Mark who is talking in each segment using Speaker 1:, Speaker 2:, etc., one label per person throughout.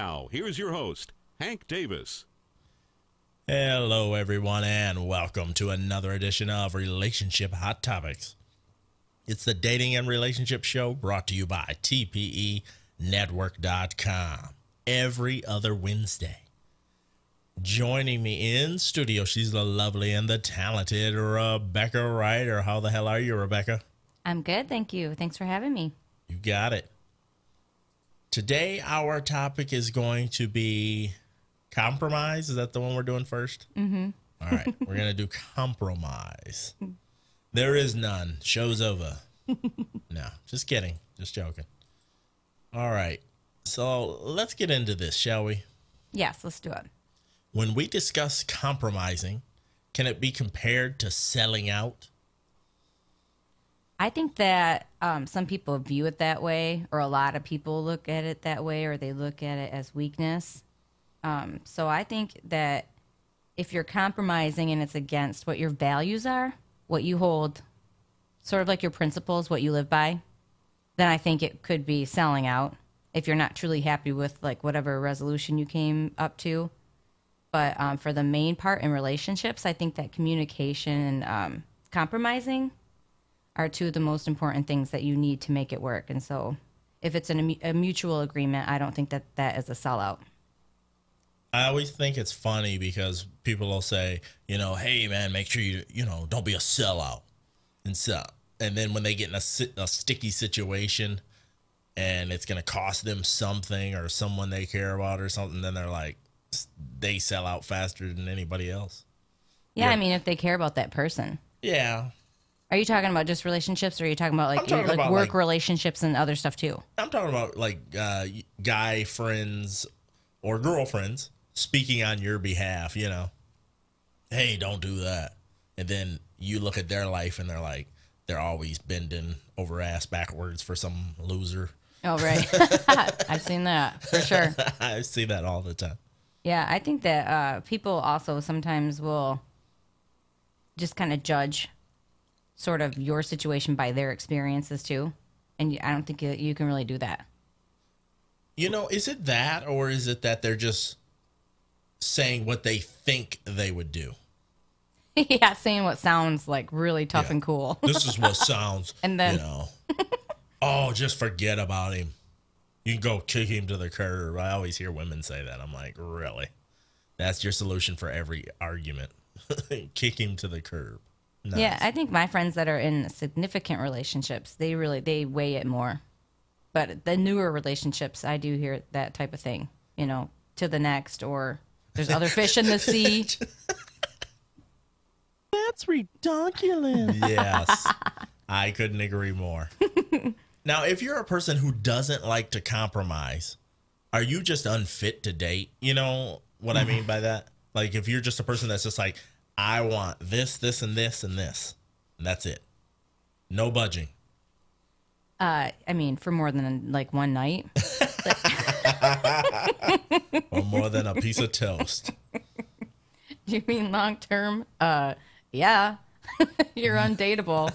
Speaker 1: Now, here's your host, Hank Davis.
Speaker 2: Hello, everyone, and welcome to another edition of Relationship Hot Topics. It's the dating and relationship show brought to you by TPE Network.com every other Wednesday. Joining me in studio, she's the lovely and the talented Rebecca Ryder. How the hell are you, Rebecca?
Speaker 3: I'm good, thank you. Thanks for having me.
Speaker 2: You got it. Today, our topic is going to be compromise. Is that the one we're doing first?
Speaker 3: Mm-hmm.
Speaker 2: All right, we're going to do compromise. There is none. Show's over. No, just kidding. Just joking. All right, so let's get into this, shall we?
Speaker 3: Yes, let's do it.
Speaker 2: When we discuss compromising, can it be compared to selling out?
Speaker 3: I think that some people view it that way, or a lot of people look at it that way, or they look at it as weakness. So I think that if you're compromising and it's against what your values are, what you hold, sort of like your principles, what you live by, then I think it could be selling out if you're not truly happy with like whatever resolution you came up to. But for the main part in relationships, I think that communication and compromising are two of the most important things that you need to make it work. And so if it's a mutual agreement, I don't think that that is a sellout.
Speaker 2: I always think it's funny because people will say, hey, man, make sure you don't be a sellout. And then when they get in a sticky situation and it's going to cost them something or someone they care about or something, then they're like, they sell out faster than anybody else.
Speaker 3: Yeah, I mean, if they care about that person.
Speaker 2: Yeah.
Speaker 3: Are you talking about just relationships, or are you talking about work relationships and other stuff too?
Speaker 2: I'm talking about like guy friends or girlfriends speaking on your behalf, Hey, don't do that. And then you look at their life and they're like, they're always bending over ass backwards for some loser.
Speaker 3: Oh, right. I've seen that for sure.
Speaker 2: I see that all the time.
Speaker 3: Yeah, I think that people also sometimes will just kind of judge sort of your situation by their experiences too. And I don't think you can really do that.
Speaker 2: Is it that, or is it that they're just saying what they think they would do?
Speaker 3: Yeah, saying what sounds like really tough and cool.
Speaker 2: This is what sounds,
Speaker 3: and then,
Speaker 2: oh, just forget about him. You can go kick him to the curb. I always hear women say that. I'm like, really? That's your solution for every argument. Kick him to the curb. Nice.
Speaker 3: Yeah, I think my friends that are in significant relationships, they weigh it more. But the newer relationships, I do hear that type of thing, to the next, or there's other fish in the sea.
Speaker 2: That's ridiculous. Yes, I couldn't agree more. Now, if you're a person who doesn't like to compromise, are you just unfit to date? You know what I mean by that? Like, if you're just a person that's just like, I want this, this, and this, and this, and that's it. No budging.
Speaker 3: I mean, for more than like one night.
Speaker 2: Or more than a piece of toast.
Speaker 3: Do you mean long term? Yeah. You're undateable.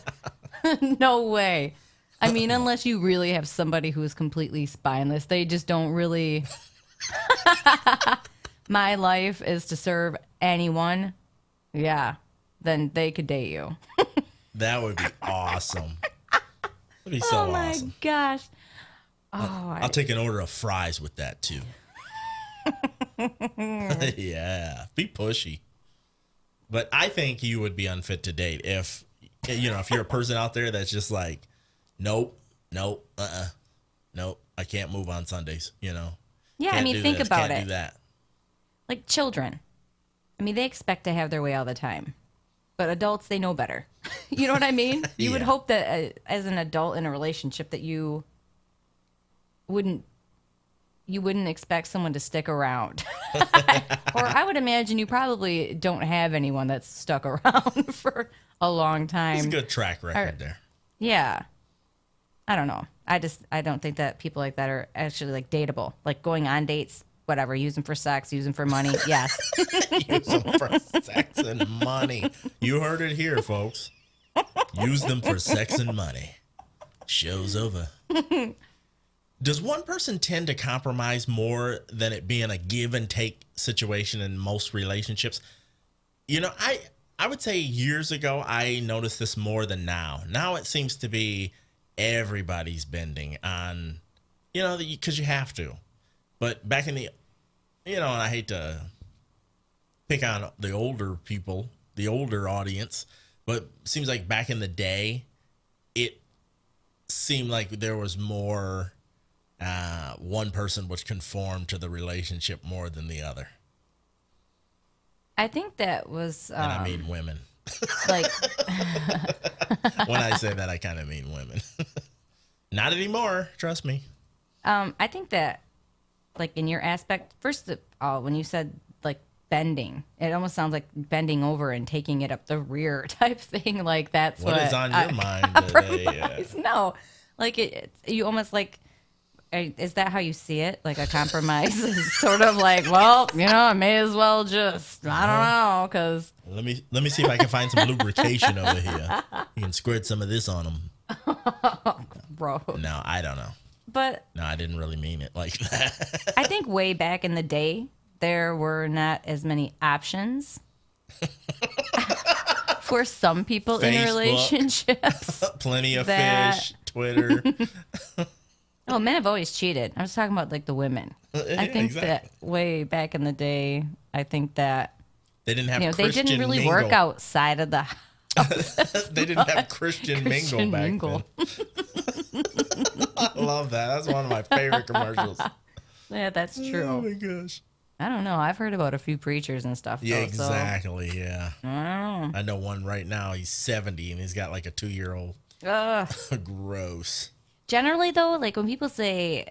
Speaker 3: No way. I mean, unless you really have somebody who is completely spineless, they just don't really. My life is to serve anyone. Yeah, then they could date you.
Speaker 2: That would be awesome. That'd be so awesome. Oh my
Speaker 3: gosh.
Speaker 2: I'll take an order of fries with that too. Yeah, be pushy. But I think you would be unfit to date if you're a person out there that's just like, nope, nope, nope, I can't move on Sundays,
Speaker 3: Yeah,
Speaker 2: Can't
Speaker 3: I mean, think
Speaker 2: this,
Speaker 3: about
Speaker 2: can't
Speaker 3: it.
Speaker 2: Do that.
Speaker 3: Like children. I mean, they expect to have their way all the time. But adults, they know better. You know what I mean? You would hope that as an adult in a relationship that you wouldn't expect someone to stick around. Or I would imagine you probably don't have anyone that's stuck around for a long time.
Speaker 2: It's a good track record there.
Speaker 3: Yeah. I don't know. I don't think that people like that are actually like dateable. Like going on dates, whatever, use them for sex, use them for money. Yes.
Speaker 2: Use them for sex and money. You heard it here, folks. Use them for sex and money. Show's over. Does one person tend to compromise more than it being a give and take situation in most relationships? You know, I would say years ago, I noticed this more than now. Now it seems to be everybody's bending on, because you have to. But back in the, and I hate to pick on the older people, the older audience, but it seems like back in the day, it seemed like there was more, one person would conform to the relationship more than the other.
Speaker 3: I think that was...
Speaker 2: and I mean women.
Speaker 3: Like...
Speaker 2: When I say that, I kind of mean women. Not anymore, trust me.
Speaker 3: I think that, like, in your aspect, first of all, when you said, like, bending, it almost sounds like bending over and taking it up the rear type thing. Like, that's what
Speaker 2: is on your mind today?
Speaker 3: No. Like, you almost, like... Is that how you see it? Like a compromise is sort of like, well, I may as well just, I don't know, because...
Speaker 2: Let me see if I can find some lubrication over here. You can squirt some of this on them.
Speaker 3: Bro.
Speaker 2: No, I don't know.
Speaker 3: But...
Speaker 2: No, I didn't really mean it like that.
Speaker 3: I think way back in the day, there were not as many options for some people
Speaker 2: Facebook,
Speaker 3: in relationships.
Speaker 2: Plenty of fish, Twitter.
Speaker 3: Oh, men have always cheated. I was talking about, like, the women. I think that way back in the day, I think that
Speaker 2: they didn't have
Speaker 3: they
Speaker 2: Christian
Speaker 3: didn't really
Speaker 2: mingle.
Speaker 3: work outside of the house.
Speaker 2: They didn't have Christian mingle back then. I love that. That's one of my favorite commercials.
Speaker 3: Yeah, that's true.
Speaker 2: Oh my gosh.
Speaker 3: I don't know. I've heard about a few preachers and stuff.
Speaker 2: Yeah,
Speaker 3: though,
Speaker 2: exactly.
Speaker 3: So.
Speaker 2: Yeah. I know one right now. He's 70 and he's got like a 2-year-old. Gross.
Speaker 3: Generally, though, like when people say,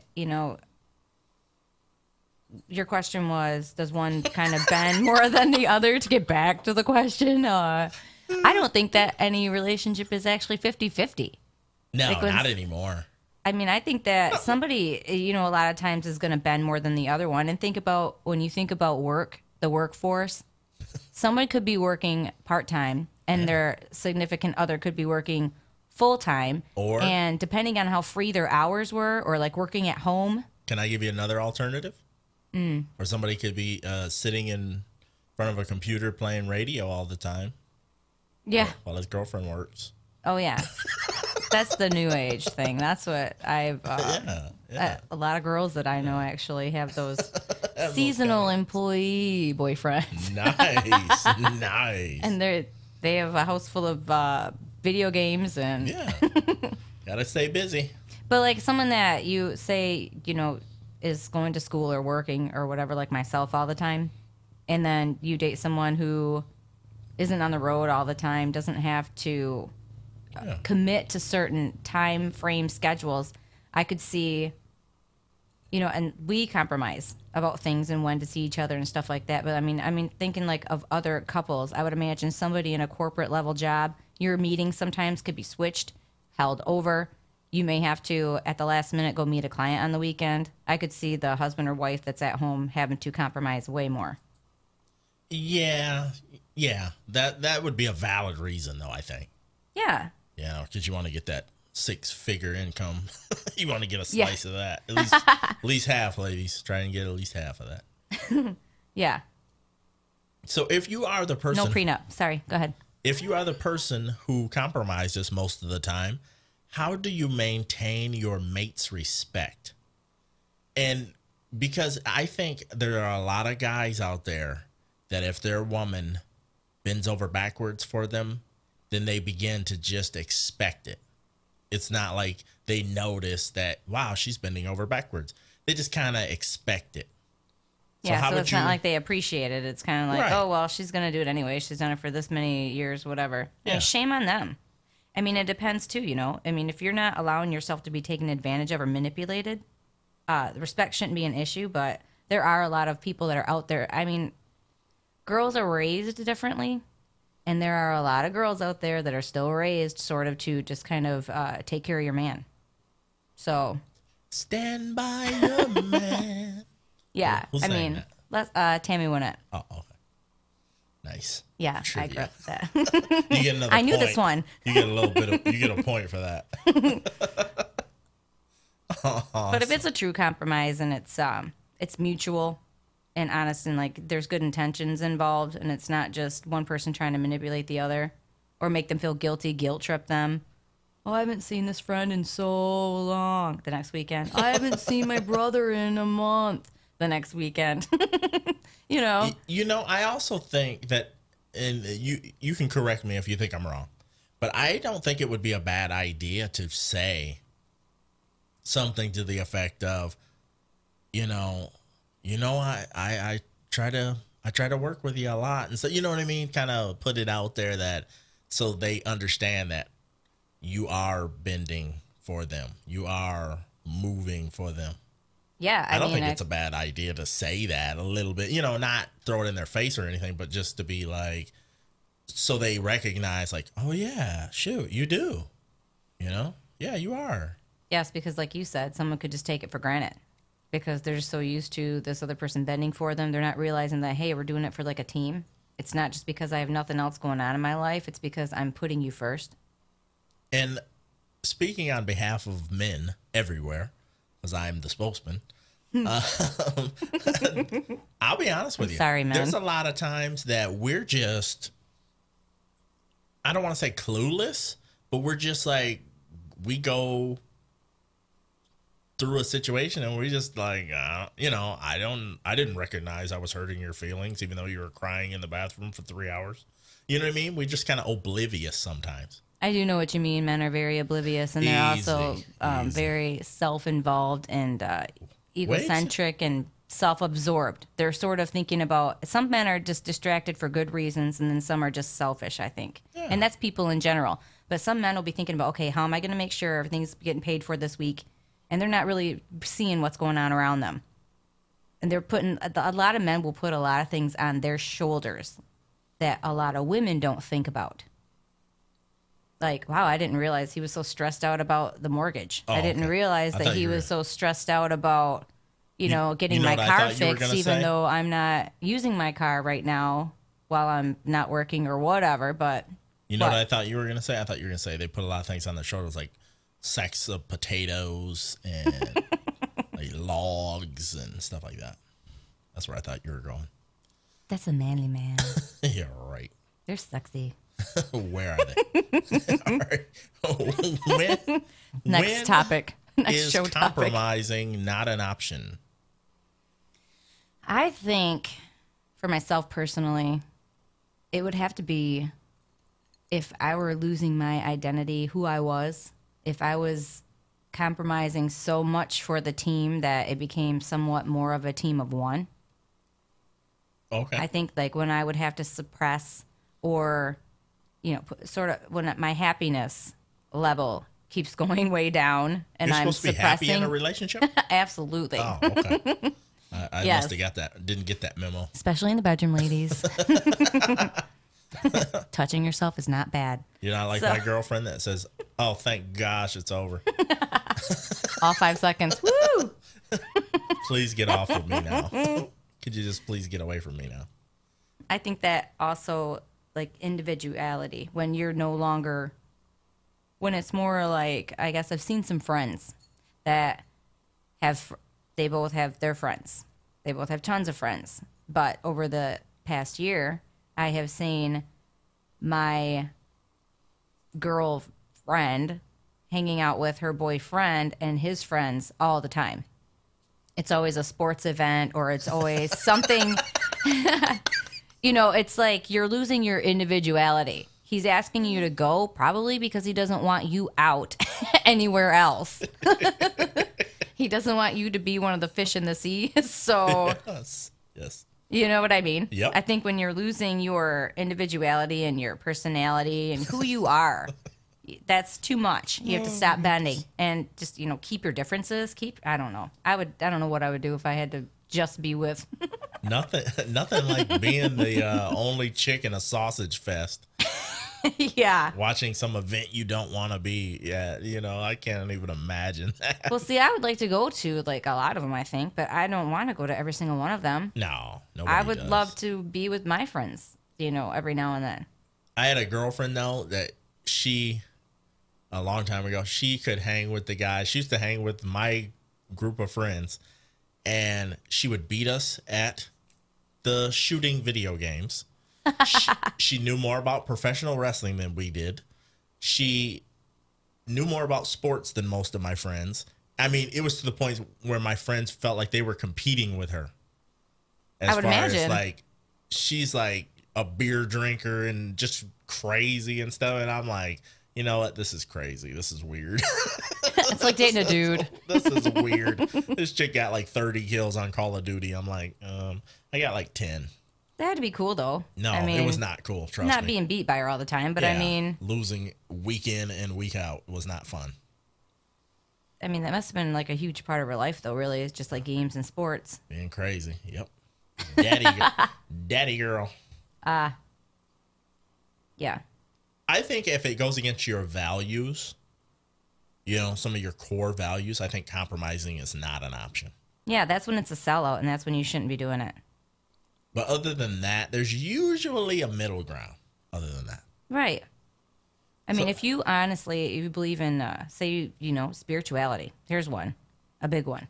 Speaker 3: your question was, does one kind of bend more than the other? To get back to the question, I don't think that any relationship is actually 50-50.
Speaker 2: No, like not anymore.
Speaker 3: I mean, I think that somebody, a lot of times is going to bend more than the other one. And think about, when you think about work, the workforce, someone could be working part-time and their significant other could be working full-time, and depending on how free their hours were, or like working at home.
Speaker 2: Can I give you another alternative? Or somebody could be sitting in front of a computer playing radio all the time.
Speaker 3: Yeah.
Speaker 2: While his girlfriend works.
Speaker 3: Oh, yeah. That's the new age thing. That's what I've... a lot of girls that I know actually have those seasonal employee boyfriends.
Speaker 2: Nice. Nice.
Speaker 3: And they have a house full of... video games and
Speaker 2: gotta stay busy.
Speaker 3: But like someone that you say is going to school or working or whatever, like myself, all the time, and then you date someone who isn't on the road all the time, doesn't have to commit to certain time frame schedules, I could see, and we compromise about things and when to see each other and stuff like that. But I mean thinking like of other couples, I would imagine somebody in a corporate level job, your meetings sometimes could be switched, held over. You may have to, at the last minute, go meet a client on the weekend. I could see the husband or wife that's at home having to compromise way more.
Speaker 2: Yeah. That would be a valid reason, though, I think.
Speaker 3: Yeah.
Speaker 2: Yeah, because you want to get that 6-figure income. You want to get a slice of that. At least half, ladies. Try and get at least half of that.
Speaker 3: Yeah.
Speaker 2: So if you are the person...
Speaker 3: No prenup. Sorry, go ahead.
Speaker 2: If you are the person who compromises most of the time, how do you maintain your mate's respect? And because I think there are a lot of guys out there that if their woman bends over backwards for them, then they begin to just expect it. It's not like they notice that, wow, she's bending over backwards. They just kind of expect it.
Speaker 3: Yeah, so it's not like they appreciate it. It's kind of like, oh, well, she's going to do it anyway. She's done it for this many years, whatever. Yeah. And shame on them. I mean, it depends, too, I mean, if you're not allowing yourself to be taken advantage of or manipulated, respect shouldn't be an issue, but there are a lot of people that are out there. I mean, girls are raised differently, and there are a lot of girls out there that are still raised sort of to just kind of take care of your man. So.
Speaker 2: Stand by your man.
Speaker 3: Yeah, I mean, Tammy Wynette.
Speaker 2: Oh, okay. Nice.
Speaker 3: Yeah, trivia. I grew up with that.
Speaker 2: You get another
Speaker 3: I knew
Speaker 2: point.
Speaker 3: this one.
Speaker 2: You get a little bit of, you get a point for that.
Speaker 3: But if it's a true compromise and it's mutual and honest and like there's good intentions involved and it's not just one person trying to manipulate the other or make them feel guilty, guilt trip them. Oh, I haven't seen this friend in so long. The next weekend. I haven't seen my brother in a month. The next weekend. You know.
Speaker 2: I also think that, and you can correct me if you think I'm wrong, but I don't think it would be a bad idea to say something to the effect of, I try to work with you a lot, and so you know what I mean. Kind of put it out there that so they understand that you are bending for them, you are moving for them.
Speaker 3: Yeah,
Speaker 2: I don't think it's a bad idea to say that a little bit, not throw it in their face or anything, but just to be like, so they recognize like, oh yeah, shoot, you do, yeah, you are.
Speaker 3: Yes, because like you said, someone could just take it for granted because they're just so used to this other person bending for them. They're not realizing that, hey, we're doing it for like a team. It's not just because I have nothing else going on in my life. It's because I'm putting you first.
Speaker 2: And speaking on behalf of men everywhere, because I'm the spokesman, I'll be honest with you.
Speaker 3: Sorry, man.
Speaker 2: There's a lot of times that we're just, I don't want to say clueless, but we're just like, we go through a situation and we just like, I didn't recognize I was hurting your feelings, even though you were crying in the bathroom for 3 hours. You know what I mean? We just kind of oblivious sometimes.
Speaker 3: I do know what you mean. Men are very oblivious, and they're also very self-involved and egocentric and self-absorbed. They're sort of thinking about, some men are just distracted for good reasons, and then some are just selfish, I think. Yeah. And that's people in general. But some men will be thinking about, okay, how am I going to make sure everything's getting paid for this week? And they're not really seeing what's going on around them. And they're putting, a lot of men will put a lot of things on their shoulders that a lot of women don't think about. Like, wow, I didn't realize he was so stressed out about the mortgage. I didn't realize that he was so stressed out about, getting my car fixed, even though I'm not using my car right now while I'm not working or whatever. But
Speaker 2: what I thought you were going to say? I thought you were going to say they put a lot of things on their shoulders, like sacks of potatoes and like logs and stuff like that. That's where I thought you were going.
Speaker 3: That's a manly man.
Speaker 2: You're right.
Speaker 3: They're sexy.
Speaker 2: Where are they? All right.
Speaker 3: Next topic. Next show topic.
Speaker 2: Is compromising not an option?
Speaker 3: I think, for myself personally, it would have to be if I were losing my identity, who I was, if I was compromising so much for the team that it became somewhat more of a team of one.
Speaker 2: Okay.
Speaker 3: I think like when I would have to suppress or, sort of when my happiness level keeps going way down and
Speaker 2: You're
Speaker 3: I'm
Speaker 2: supposed to be
Speaker 3: suppressing.
Speaker 2: happy in a relationship?
Speaker 3: Absolutely.
Speaker 2: Oh, okay. I
Speaker 3: Yes.
Speaker 2: must have got that. Didn't get that memo.
Speaker 3: Especially in the bedroom, ladies. Touching yourself is not bad.
Speaker 2: You're not like my girlfriend that says, oh, thank gosh, it's over.
Speaker 3: All 5 seconds. Woo!
Speaker 2: Please get off of me now. Could you just please get away from me now?
Speaker 3: I think that also, like, individuality, when you're no longer, when it's more like, I guess I've seen some friends that they both have their friends. They both have tons of friends. But over the past year, I have seen my girlfriend hanging out with her boyfriend and his friends all the time. It's always a sports event or it's always something, it's like you're losing your individuality. He's asking you to go probably because he doesn't want you out anywhere else. He doesn't want you to be one of the fish in the sea. So,
Speaker 2: yes.
Speaker 3: You know what I mean?
Speaker 2: Yep.
Speaker 3: I think when you're losing your individuality and your personality and who you are, that's too much. You have to stop bending and just, keep your differences. I don't know. I don't know what I would do if I had to just be with.
Speaker 2: Nothing like being the only chick in a sausage fest.
Speaker 3: Yeah.
Speaker 2: Watching some event you don't want to be. Yeah, I can't even imagine that.
Speaker 3: Well, see, I would like to go to like a lot of them, I think, but I don't want to go to every single one of them.
Speaker 2: No, nobody
Speaker 3: I would
Speaker 2: does.
Speaker 3: love to be with my friends, every now and then.
Speaker 2: I had a girlfriend though that a long time ago. She could hang with the guys. She used to hang with my group of friends, and she would beat us at the shooting video games. She knew more about professional wrestling than we did. She knew more about sports than most of my friends. I mean, it was to the point where my friends felt like they were competing with her.
Speaker 3: I would imagine.
Speaker 2: Like, she's like a beer drinker and just crazy and stuff. And I'm like, you know what? This is crazy. This is weird.
Speaker 3: It's like dating a dude.
Speaker 2: This is weird. This chick got like 30 kills on Call of Duty. I'm like, I got like 10.
Speaker 3: That had to be cool, though.
Speaker 2: No,
Speaker 3: I mean,
Speaker 2: it was not cool. Trust me.
Speaker 3: Not being beat by her all the time, but
Speaker 2: Yeah,
Speaker 3: I mean,
Speaker 2: losing week in and week out was not fun.
Speaker 3: that must have been like a huge part of her life, though. Really, it's just like games and sports.
Speaker 2: Being crazy. Yep. Daddy girl.
Speaker 3: Yeah.
Speaker 2: I think if it goes against your values, you know, some of your core values, I think compromising is not an option.
Speaker 3: Yeah, that's when it's a sellout, and that's when you shouldn't be doing it.
Speaker 2: But other than that, there's usually a middle ground other than that.
Speaker 3: Right. I mean, if you honestly, if you believe in, say, spirituality, here's one, a big one.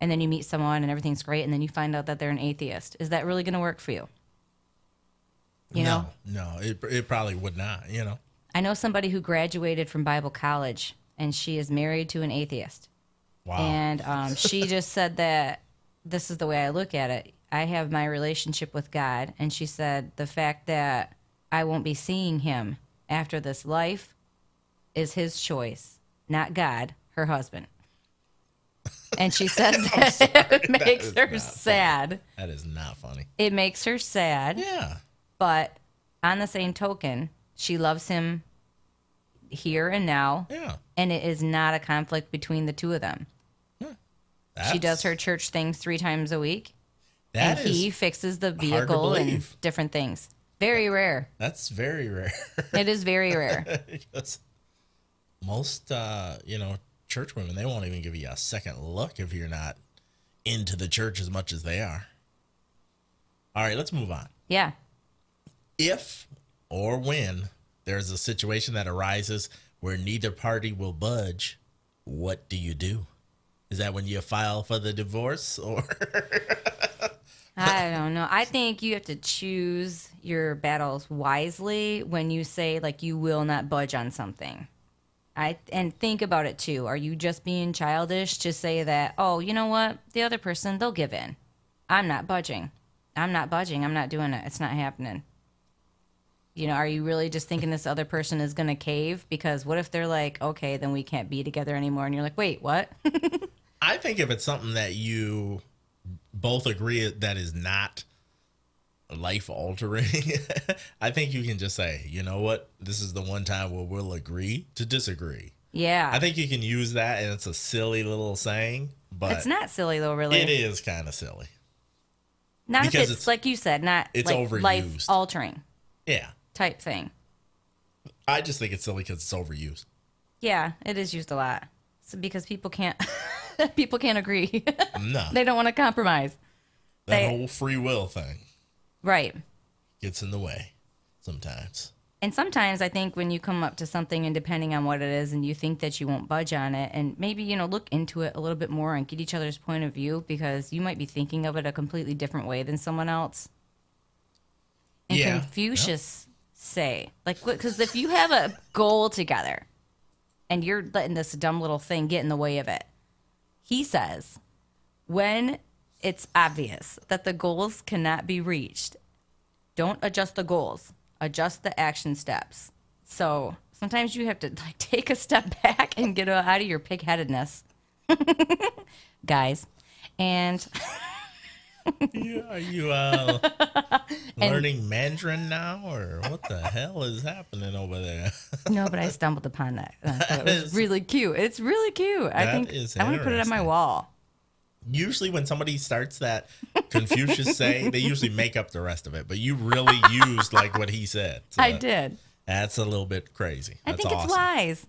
Speaker 3: And then you meet someone and everything's great, and then you find out that they're an atheist. Is that really going to work for you? You know?
Speaker 2: No, it probably would not, you know.
Speaker 3: I know somebody who graduated from Bible college, and she is married to an atheist.
Speaker 2: Wow.
Speaker 3: And she just said that this is the way I look at it. I have my relationship with God, and she said the fact that I won't be seeing him after this life is his choice, not God, her husband. And she says that it makes her sad.
Speaker 2: Funny. That is not funny.
Speaker 3: It makes her sad.
Speaker 2: Yeah.
Speaker 3: But on the same token, she loves him here and now.
Speaker 2: Yeah.
Speaker 3: And it is not a conflict between the two of them. She does her church things 3 times a week. And he fixes the vehicle and different things. Very rare.
Speaker 2: That's very rare.
Speaker 3: It is very rare.
Speaker 2: Because most, church women, they won't even give you a second look if you're not into the church as much as they are. All right, let's move on.
Speaker 3: Yeah.
Speaker 2: If or when there's a situation that arises where neither party will budge, what do you do? Is that when you file for the divorce, or?
Speaker 3: I don't know. I think you have to choose your battles wisely when you say, like, you will not budge on something. And think about it, too. Are you just being childish to say that, oh, you know what? The other person, they'll give in. I'm not budging. I'm not budging. I'm not doing it. It's not happening. Are you really just thinking this other person is going to cave? Because what if they're like, okay, then we can't be together anymore. And you're like, wait, what?
Speaker 2: I think if it's something that you both agree that is not life altering, I think you can just say, you know what? This is the one time where we'll agree to disagree.
Speaker 3: Yeah.
Speaker 2: I think you can use that, and it's a silly little saying, but
Speaker 3: it's not silly though, really.
Speaker 2: It is kind of silly.
Speaker 3: Not because if it's like you said, not
Speaker 2: it's
Speaker 3: like
Speaker 2: overused.
Speaker 3: Life altering.
Speaker 2: Yeah.
Speaker 3: Type thing.
Speaker 2: I just think it's silly because it's overused.
Speaker 3: Yeah, it is used a lot. So because people can't agree.
Speaker 2: No.
Speaker 3: They don't want to compromise.
Speaker 2: That whole free will thing.
Speaker 3: Right.
Speaker 2: Gets in the way sometimes.
Speaker 3: And sometimes I think when you come up to something and depending on what it is and you think that you won't budge on it and maybe, look into it a little bit more and get each other's point of view because you might be thinking of it a completely different way than someone else. And Confucius say, like, because if you have a goal together and you're letting this dumb little thing get in the way of it, he says, when it's obvious that the goals cannot be reached, don't adjust the goals, adjust the action steps. So sometimes you have to take a step back and get out of your pig-headedness, guys. And
Speaker 2: are you learning Mandarin now, or what the hell is happening over there?
Speaker 3: No, but I stumbled upon that. I thought it was really cute. It's really cute. I think I want to put it on my wall.
Speaker 2: Usually when somebody starts that Confucius say, they usually make up the rest of it. But you really used what he said. So
Speaker 3: I did.
Speaker 2: That's a little bit crazy. That's
Speaker 3: I think
Speaker 2: awesome.
Speaker 3: it's wise.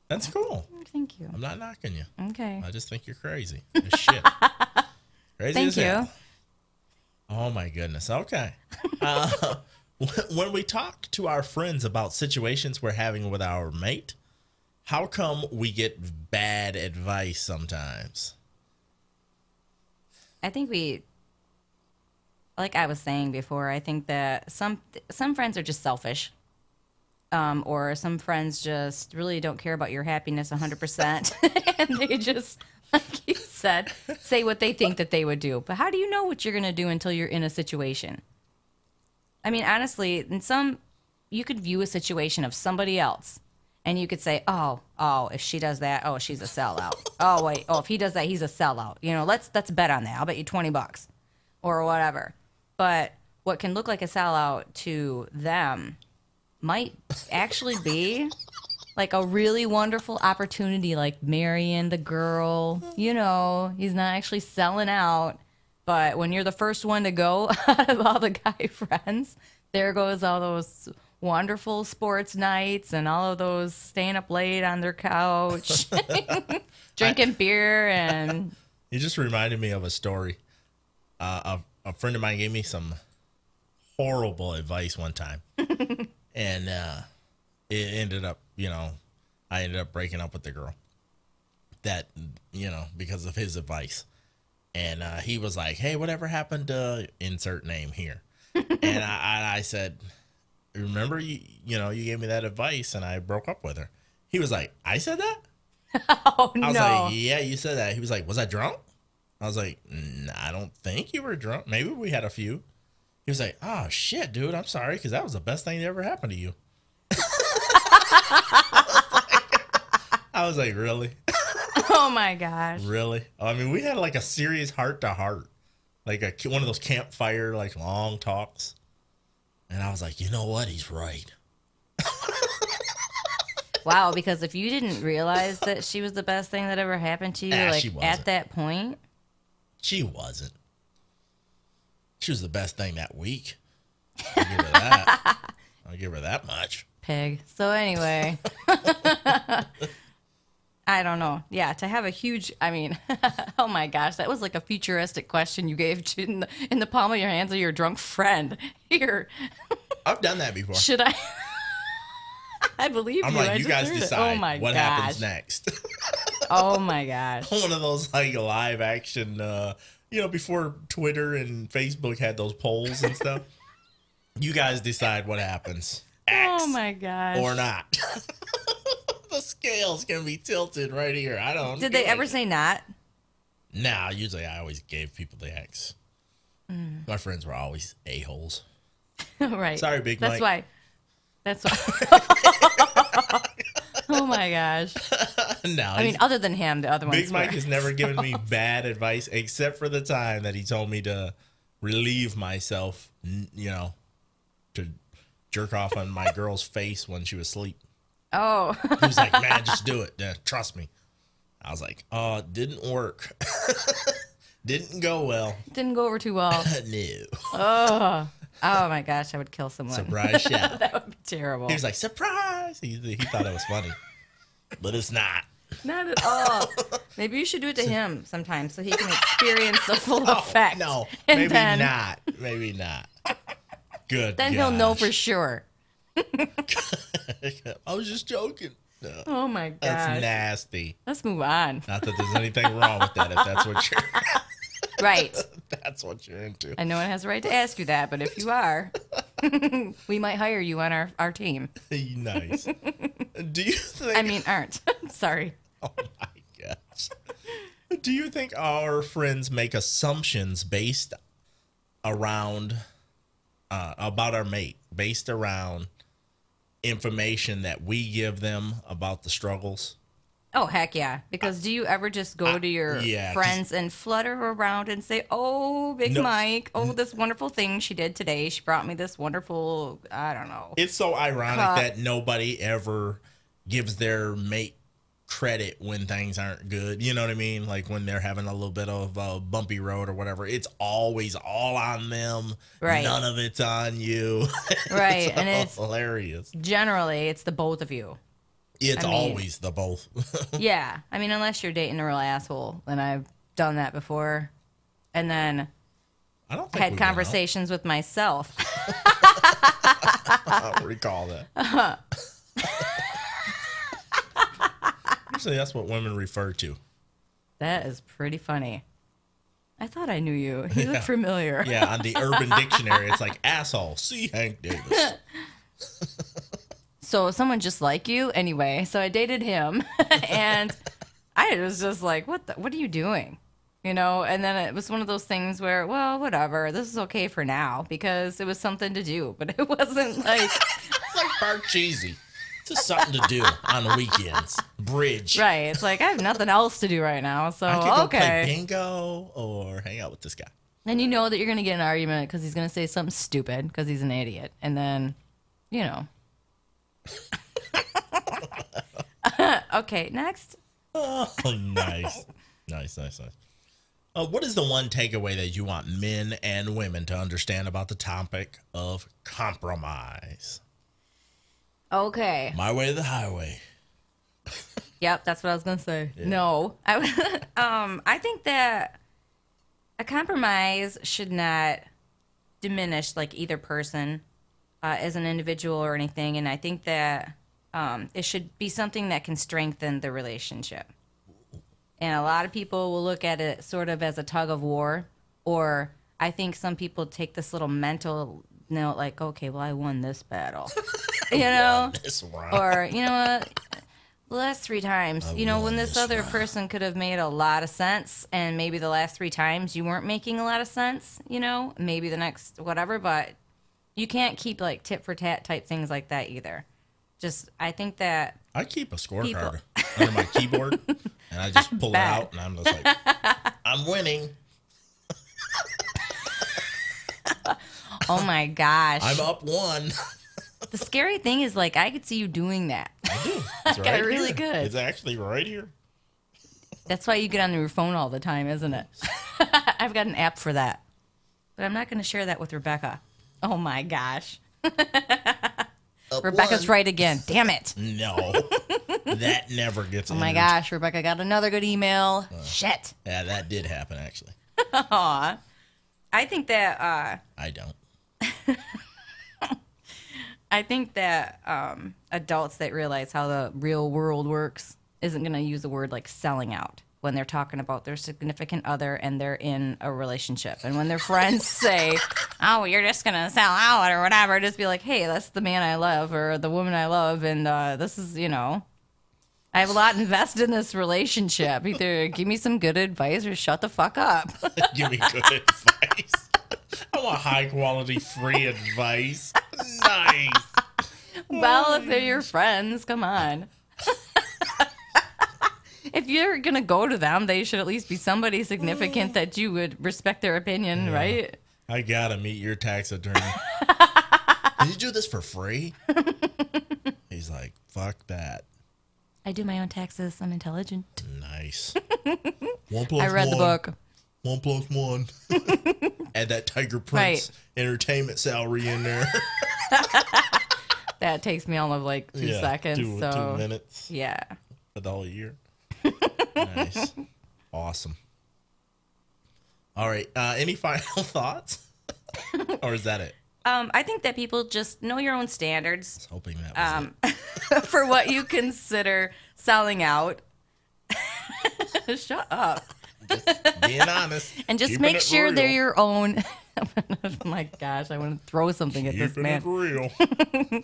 Speaker 2: That's cool.
Speaker 3: Thank you.
Speaker 2: I'm not knocking you.
Speaker 3: Okay.
Speaker 2: I just think you're crazy. As shit. Crazy
Speaker 3: Thank
Speaker 2: as
Speaker 3: you.
Speaker 2: hell. Oh my goodness. Okay. When we talk to our friends about situations we're having with our mate, How come we get bad advice sometimes?
Speaker 3: I think like I was saying before, I think that some friends are just selfish. Or some friends just really don't care about your happiness 100%. And they just, like you said, say what they think that they would do. But how do you know what you're going to do until you're in a situation? I mean, honestly, you could view a situation of somebody else. And you could say, oh, if she does that, oh, she's a sellout. Oh, wait, if he does that, he's a sellout. Let's bet on that. I'll bet you $20 or whatever. But what can look like a sellout to them might actually be like a really wonderful opportunity, like marrying the girl. He's not actually selling out. But when you're the first one to go out of all the guy friends, there goes all those wonderful sports nights and all of those staying up late on their couch, drinking beer. And
Speaker 2: you just reminded me of a story. A friend of mine gave me some horrible advice one time. And it ended up, I ended up breaking up with the girl that, because of his advice. And he was like, hey, whatever happened to insert name here? And I said, remember, you gave me that advice and I broke up with her. He was like, I said that?
Speaker 3: Oh, no.
Speaker 2: I was like, yeah, you said that. He was like, was I drunk? I was like, nah, I don't think you were drunk. Maybe we had a few. He was like, oh, shit, dude, I'm sorry, because that was the best thing that ever happened to you. I was like, really?
Speaker 3: Oh, my gosh.
Speaker 2: Really? I mean, we had like a serious heart-to-heart, like one of those campfire, like long talks. And I was like, you know what? He's right.
Speaker 3: Wow, because if you didn't realize that she was the best thing that ever happened to you, at that point.
Speaker 2: She wasn't. She was the best thing that week. I'll give her that. I'll give her that much.
Speaker 3: Pig. So anyway, I don't know. Yeah, to have a huge, oh my gosh, that was like a futuristic question you gave to in the palm of your hands of your drunk friend. Here.
Speaker 2: I've done that before.
Speaker 3: Should I? I believe
Speaker 2: I'm
Speaker 3: you.
Speaker 2: like, you guys decide what happens next.
Speaker 3: Oh my gosh.
Speaker 2: One of those like live action, before Twitter and Facebook had those polls and stuff. You guys decide what happens. X
Speaker 3: oh my gosh.
Speaker 2: Or not. The scales can be tilted right here. I don't.
Speaker 3: Did they ever say not?
Speaker 2: Nah, usually I always gave people the X. My friends were always a-holes.
Speaker 3: Right.
Speaker 2: Sorry, Big Mike.
Speaker 3: That's why. Oh my gosh.
Speaker 2: No,
Speaker 3: other than him, the other ones.
Speaker 2: Big Mike has never given me bad advice except for the time that he told me to relieve myself, to jerk off on my girl's face when she was asleep.
Speaker 3: Oh.
Speaker 2: He was like, man, just do it. Trust me. I was like, oh, it didn't work. Didn't go well.
Speaker 3: Didn't go over too well.
Speaker 2: No.
Speaker 3: Oh my gosh, I would kill someone.
Speaker 2: Surprise shout.
Speaker 3: That would be terrible.
Speaker 2: He was like, surprise. He thought it was funny. But it's not.
Speaker 3: Not at all. Maybe you should do it to him sometime so he can experience the full effect.
Speaker 2: No,
Speaker 3: and
Speaker 2: maybe
Speaker 3: then,
Speaker 2: not. Maybe not. Good.
Speaker 3: Then he'll know for sure.
Speaker 2: I was just joking. No.
Speaker 3: Oh my gosh.
Speaker 2: That's nasty.
Speaker 3: Let's move on.
Speaker 2: Not that there's anything wrong with that if that's what you're
Speaker 3: right.
Speaker 2: That's what you're into.
Speaker 3: And no one has a right to ask you that, but if you are, we might hire you on our team.
Speaker 2: Nice. Do you think
Speaker 3: aren't. Sorry.
Speaker 2: Oh my gosh. Do you think our friends make assumptions based around about our mate, based around information that we give them about the struggles?
Speaker 3: Oh, heck yeah. Because do you ever just go to your friends and flutter around and say, oh, Big Mike, oh, this wonderful thing she did today. She brought me this wonderful, I don't know.
Speaker 2: It's so ironic that nobody ever gives their mate credit when things aren't good. You know what I mean? Like when they're having a little bit of a bumpy road or whatever. It's always all on them.
Speaker 3: Right.
Speaker 2: None of it's on you.
Speaker 3: Right. And it's
Speaker 2: hilarious.
Speaker 3: Generally, it's the both of you.
Speaker 2: It's always the both.
Speaker 3: Yeah. Unless you're dating a real asshole. And I've done that before. And then
Speaker 2: I don't think
Speaker 3: had conversations with myself.
Speaker 2: I don't recall that. Usually that's what women refer to.
Speaker 3: That is pretty funny. I thought I knew you. You look familiar.
Speaker 2: Yeah, on the Urban Dictionary, it's like asshole. See Hank Davis.
Speaker 3: So someone just like you, anyway. So I dated him, and I was just like, "What are you doing?" You know. And then it was one of those things where, well, whatever. This is okay for now because it was something to do, but it wasn't like
Speaker 2: It's like Bart Cheesy. It's just something to do on the weekends. Bridge.
Speaker 3: right. It's like I have nothing else to do right now, so
Speaker 2: I could go play
Speaker 3: okay.
Speaker 2: bingo or hang out with this guy.
Speaker 3: And you know that you're gonna get an argument because he's gonna say something stupid because he's an idiot, and then, you know. Okay, next.
Speaker 2: Oh, nice. Nice. What is the one takeaway that you want men and women to understand about the topic of compromise?
Speaker 3: Okay.
Speaker 2: My way or the highway.
Speaker 3: Yep, that's what I was gonna say.
Speaker 2: Yeah.
Speaker 3: No, I think that a compromise should not diminish like either person as an individual or anything, and I think that it should be something that can strengthen the relationship. And a lot of people will look at it sort of as a tug of war, or I think some people take this little mental note like, okay, well, I won this battle, you know,
Speaker 2: This round.
Speaker 3: or you know what. The last 3 times, you know, when
Speaker 2: won
Speaker 3: this
Speaker 2: this
Speaker 3: other
Speaker 2: round.
Speaker 3: person could have made a lot of sense, and maybe the last 3 times you weren't making a lot of sense, you know, maybe the next whatever, but you can't keep like tit for tat type things like that either. Just, I think that
Speaker 2: I keep a scorecard
Speaker 3: People.
Speaker 2: under my keyboard, and I just pull it
Speaker 3: bad.
Speaker 2: out, and I'm just like, I'm winning.
Speaker 3: oh my gosh.
Speaker 2: I'm up 1.
Speaker 3: The scary thing is like I could see you doing that.
Speaker 2: I do. It's
Speaker 3: Got it really
Speaker 2: here.
Speaker 3: good.
Speaker 2: It's actually right here.
Speaker 3: That's why you get on your phone all the time, isn't it? I've got an app for that. But I'm not going to share that with Rebecca. Oh my gosh.
Speaker 2: Up
Speaker 3: Rebecca's
Speaker 2: 1.
Speaker 3: right again. Damn it.
Speaker 2: No, that never gets.
Speaker 3: Oh my
Speaker 2: entered.
Speaker 3: gosh, Rebecca got another good email. Shit.
Speaker 2: Yeah, that did happen actually.
Speaker 3: Aw. I think that
Speaker 2: I don't.
Speaker 3: adults that realize how the real world works isn't going to use the word like selling out when they're talking about their significant other and they're in a relationship. And when their friends say, oh, you're just going to sell out or whatever, just be like, hey, that's the man I love or the woman I love. And this is, you know, I have a lot invested in this relationship. Either give me some good advice or shut the fuck up.
Speaker 2: Give me good advice. I want high quality free advice. Nice.
Speaker 3: Well, if they're your friends, come on. If you're going to go to them, they should at least be somebody significant that you would respect their opinion, right?
Speaker 2: I gotta meet your tax attorney. Did you do this for free? He's like, fuck that.
Speaker 3: I do my own taxes. I'm intelligent.
Speaker 2: Nice. 1 plus
Speaker 3: I read the
Speaker 2: 1.
Speaker 3: book.
Speaker 2: 1 plus 1. Add that Tiger Prince
Speaker 3: Right.
Speaker 2: entertainment salary in there.
Speaker 3: That takes me all of like 2 seconds.
Speaker 2: 2
Speaker 3: So,
Speaker 2: 2 minutes
Speaker 3: yeah.
Speaker 2: for the whole year. Nice. Awesome. All right. Any final thoughts? Or is that it?
Speaker 3: I think that people just know your own standards
Speaker 2: I was hoping that was it.
Speaker 3: for what you consider selling out. Shut up.
Speaker 2: Just being honest.
Speaker 3: And just
Speaker 2: Keeping
Speaker 3: make
Speaker 2: it
Speaker 3: sure
Speaker 2: real.
Speaker 3: they're your own. Oh my gosh, I want to throw something at this
Speaker 2: Keeping
Speaker 3: man.
Speaker 2: it real.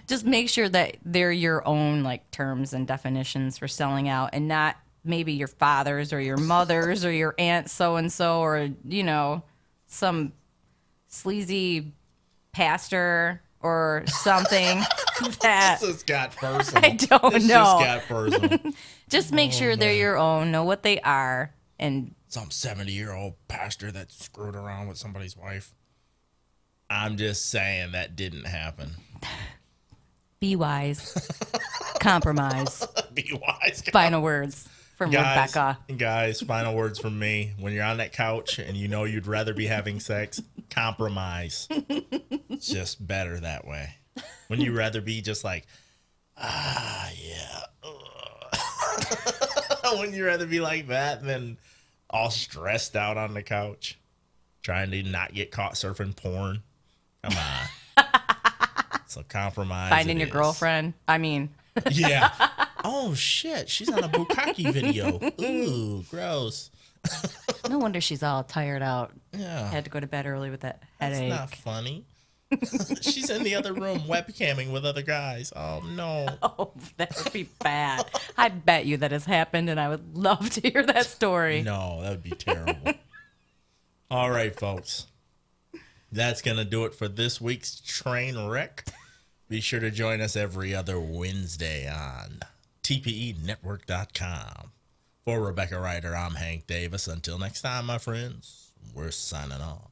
Speaker 3: Just make sure that they're your own like terms and definitions for selling out and not maybe your father's or your mother's or your aunt so and so or you know some sleazy pastor or something that
Speaker 2: This has got personal.
Speaker 3: I don't
Speaker 2: This
Speaker 3: know.
Speaker 2: just got personal.
Speaker 3: just make sure they're your own, know what they are, and
Speaker 2: Some 70-year-old pastor that screwed around with somebody's wife. I'm just saying that didn't happen.
Speaker 3: be wise. Compromise.
Speaker 2: Be wise.
Speaker 3: Final words from Rebecca.
Speaker 2: Guys, final words from me. When you're on that couch and you know you'd rather be having sex, compromise. It's just better that way. When you rather be just like, yeah. When you rather be like that than all stressed out on the couch, trying to not get caught surfing porn. Come on. So compromise.
Speaker 3: Finding
Speaker 2: it
Speaker 3: your
Speaker 2: is.
Speaker 3: girlfriend. I mean,
Speaker 2: Yeah. Oh, shit. She's on a bukkake video. Ooh, gross.
Speaker 3: No wonder she's all tired out.
Speaker 2: Yeah.
Speaker 3: Had to go to bed early with that
Speaker 2: That's
Speaker 3: headache.
Speaker 2: not funny. She's in the other room webcamming with other guys. Oh, no.
Speaker 3: Oh, that would be bad. I bet you that has happened, and I would love to hear that story.
Speaker 2: No, that would be terrible. All right, folks. That's going to do it for this week's Train Wreck. Be sure to join us every other Wednesday on TPENetwork.com. For Rebecca Ryder, I'm Hank Davis. Until next time, my friends, we're signing off.